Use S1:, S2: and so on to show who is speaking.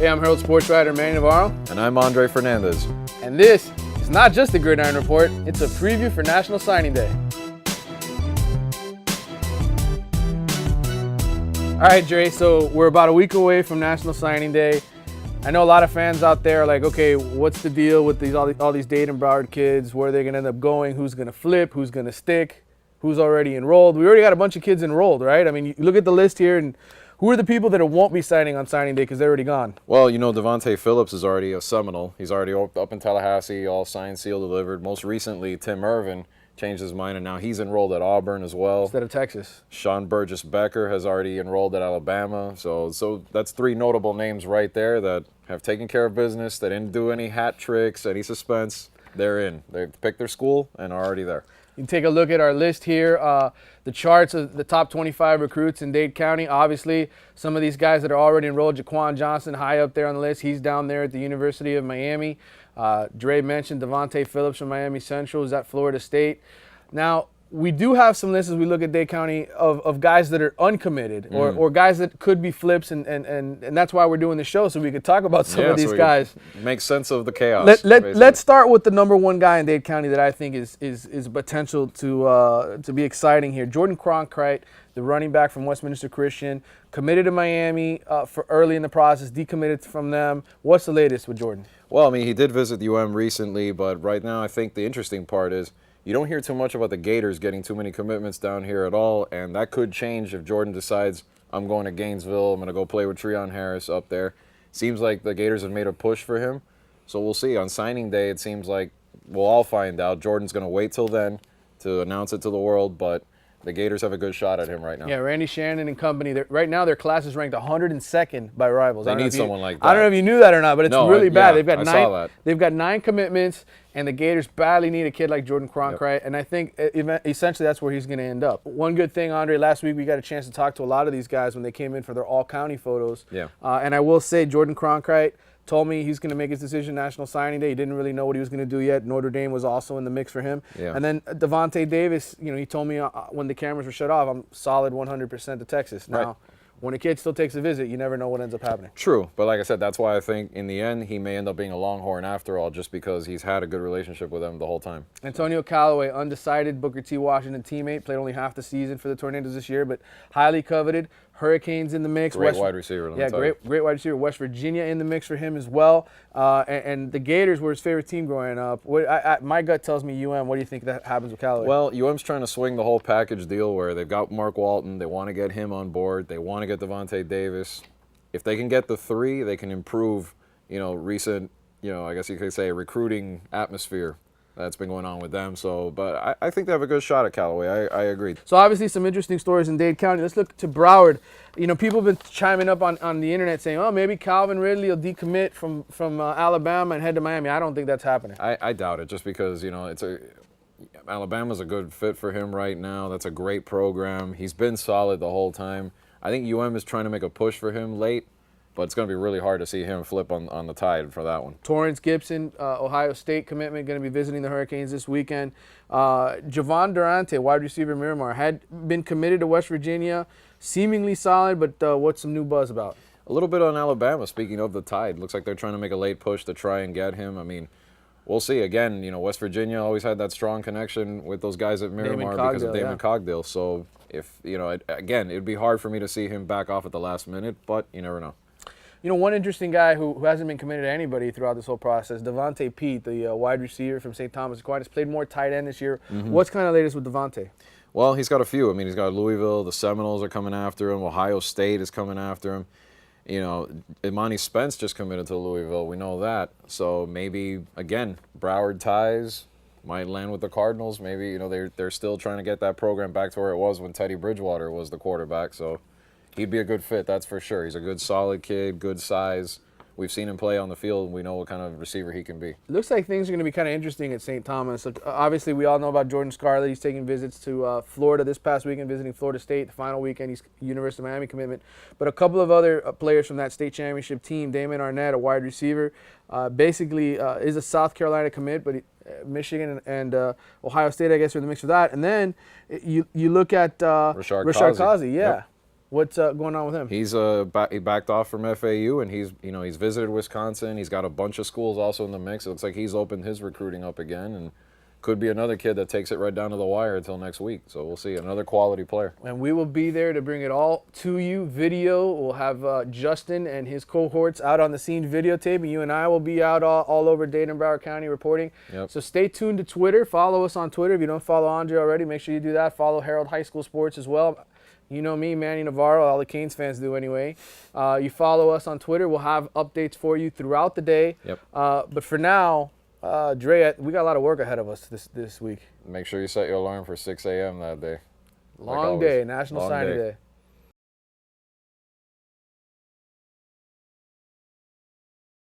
S1: Hey, I'm Herald sports writer Manny Navarro.
S2: And I'm Andre Fernandez.
S1: And this is not just the Gridiron Report, it's a preview for National Signing Day. All right, Dre, so we're about a week away from National Signing Day. I know a lot of fans out there are like, okay, what's the deal with all these Dade and Broward kids? Where are they going to end up going? Who's going to flip? Who's going to stick? Who's already enrolled? We already got a bunch of kids enrolled, right? I mean, you look at the list here, and who are the people that won't be signing on signing day because they're already gone?
S2: Well, you know, Devontae Phillips is already a Seminole. He's already up in Tallahassee, all signed, sealed, delivered. Most recently, Tim Irvin changed his mind, and now he's enrolled at Auburn as well.
S1: Instead of Texas.
S2: Sean Burgess-Becker has already enrolled at Alabama. So that's three notable names right there that have taken care of business. They didn't do any hat tricks, any suspense. They're in. They've picked their school and are already there.
S1: You can take a look at our list here, the charts of the top 25 recruits in Dade County. Obviously, some of these guys that are already enrolled, Jaquan Johnson, high up there on the list. He's down there at the University of Miami. Dre mentioned Devontae Phillips from Miami Central is at Florida State. Now, we do have some lists as we look at Dade County of guys that are uncommitted or guys that could be flips, and that's why we're doing the show, so we could talk about some of these guys.
S2: Make sense of the chaos.
S1: Let's start with the number one guy in Dade County that I think is potential to be exciting here. Jordan Cronkite, the running back from Westminster Christian, committed to Miami for early in the process, decommitted from them. What's the latest with Jordan?
S2: Well, I mean, he did visit UM recently, but right now I think the interesting part is you don't hear too much about the Gators getting too many commitments down here at all, and that could change if Jordan decides, I'm going to Gainesville, I'm going to go play with Treon Harris up there. Seems like the Gators have made a push for him, so we'll see. On signing day, it seems like we'll all find out. Jordan's going to wait till then to announce it to the world, but the Gators have a good shot at him right now.
S1: Yeah, Randy Shannon and company. Right now, their class is ranked 102nd by Rivals.
S2: They need someone like that.
S1: I don't know if you knew that or not, but it's really bad.
S2: Yeah,
S1: They've got 9 commitments, and the Gators badly need a kid like Jordan Cronkite,
S2: Yep.
S1: and I think essentially that's where he's going to end up. One good thing, Andre, last week we got a chance to talk to a lot of these guys when they came in for their all-county photos.
S2: Yeah.
S1: And I will say Jordan Cronkite told me he's going to make his decision National Signing Day. He didn't really know what he was going to do yet. Notre Dame was also in the mix for him.
S2: Yeah.
S1: And then Devontae Davis, he told me when the cameras were shut off, I'm solid 100% to Texas. Now,
S2: Right.
S1: when a kid still takes a visit, you never know what ends up happening.
S2: True, but like I said, that's why I think in the end he may end up being a Longhorn after all, just because he's had a good relationship with them the whole time.
S1: Antonio Callaway, undecided Booker T. Washington teammate, played only half the season for the Tornadoes this year, but highly coveted. Hurricanes in the mix.
S2: Great wide receiver.
S1: Great wide receiver. West Virginia in the mix for him as well. And the Gators were his favorite team growing up. My gut tells me UM. What do you think that happens with Callaway?
S2: Well, UM's trying to swing the whole package deal where they've got Mark Walton. They want to get him on board. They want to get Devontae Davis. If they can get the 3, they can improve, recent, I guess you could say recruiting atmosphere that's been going on with them. So, but I think they have a good shot at Callaway. I agree.
S1: So obviously some interesting stories in Dade County. Let's look to Broward. People have been chiming up on the internet saying, oh, maybe Calvin Ridley will decommit from Alabama and head to Miami. I don't think that's happening.
S2: I doubt it, just because, Alabama's a good fit for him right now. That's a great program. He's been solid the whole time. I think UM is trying to make a push for him late, but it's going to be really hard to see him flip on the tide for that one.
S1: Torrance Gibson, Ohio State commitment, going to be visiting the Hurricanes this weekend. Javon Durante, wide receiver Miramar, had been committed to West Virginia, seemingly solid, but what's some new buzz about?
S2: A little bit on Alabama, speaking of the tide. Looks like they're trying to make a late push to try and get him. I mean, we'll see. Again, West Virginia always had that strong connection with those guys at Miramar because of Damon Cogdill. So, again, it would be hard for me to see him back off at the last minute, but you never know.
S1: One interesting guy who hasn't been committed to anybody throughout this whole process, Devontae Pete, the wide receiver from St. Thomas Aquinas, played more tight end this year. Mm-hmm. What's kind of latest with Devontae?
S2: Well, he's got a few. I mean, he's got Louisville, the Seminoles are coming after him, Ohio State is coming after him. Imani Spence just committed to Louisville. We know that. So maybe, again, Broward ties might land with the Cardinals. Maybe, they're still trying to get that program back to where it was when Teddy Bridgewater was the quarterback. So he'd be a good fit, that's for sure. He's a good, solid kid, good size. We've seen him play on the field, and we know what kind of receiver he can be.
S1: Looks like things are going to be kind of interesting at St. Thomas. Obviously, we all know about Jordan Scarlett. He's taking visits to Florida this past weekend, visiting Florida State. The final weekend, he's University of Miami commitment. But a couple of other players from that state championship team, Damon Arnett, a wide receiver, basically is a South Carolina commit, but Michigan and Ohio State, I guess, are in the mix for that. And then you look at
S2: Rashard
S1: Kazi. Yeah.
S2: Yep.
S1: What's going on with him?
S2: He's he backed off from FAU, and he's visited Wisconsin. He's got a bunch of schools also in the mix. It looks like he's opened his recruiting up again, and could be another kid that takes it right down to the wire until next week. So we'll see. Another quality player.
S1: And we will be there to bring it all to you. Video. We'll have Justin and his cohorts out on the scene videotape, and you and I will be out all over Dade and Broward County reporting.
S2: Yep.
S1: So stay tuned to Twitter. Follow us on Twitter. If you don't follow Andre already, make sure you do that. Follow Herald High School Sports as well. You know me, Manny Navarro. All the Canes fans do anyway. You follow us on Twitter. We'll have updates for you throughout the day.
S2: Yep.
S1: But for now, Dre, we got a lot of work ahead of us this week.
S2: Make sure you set your alarm for 6 a.m. that day.
S1: Long day, National Signing Day.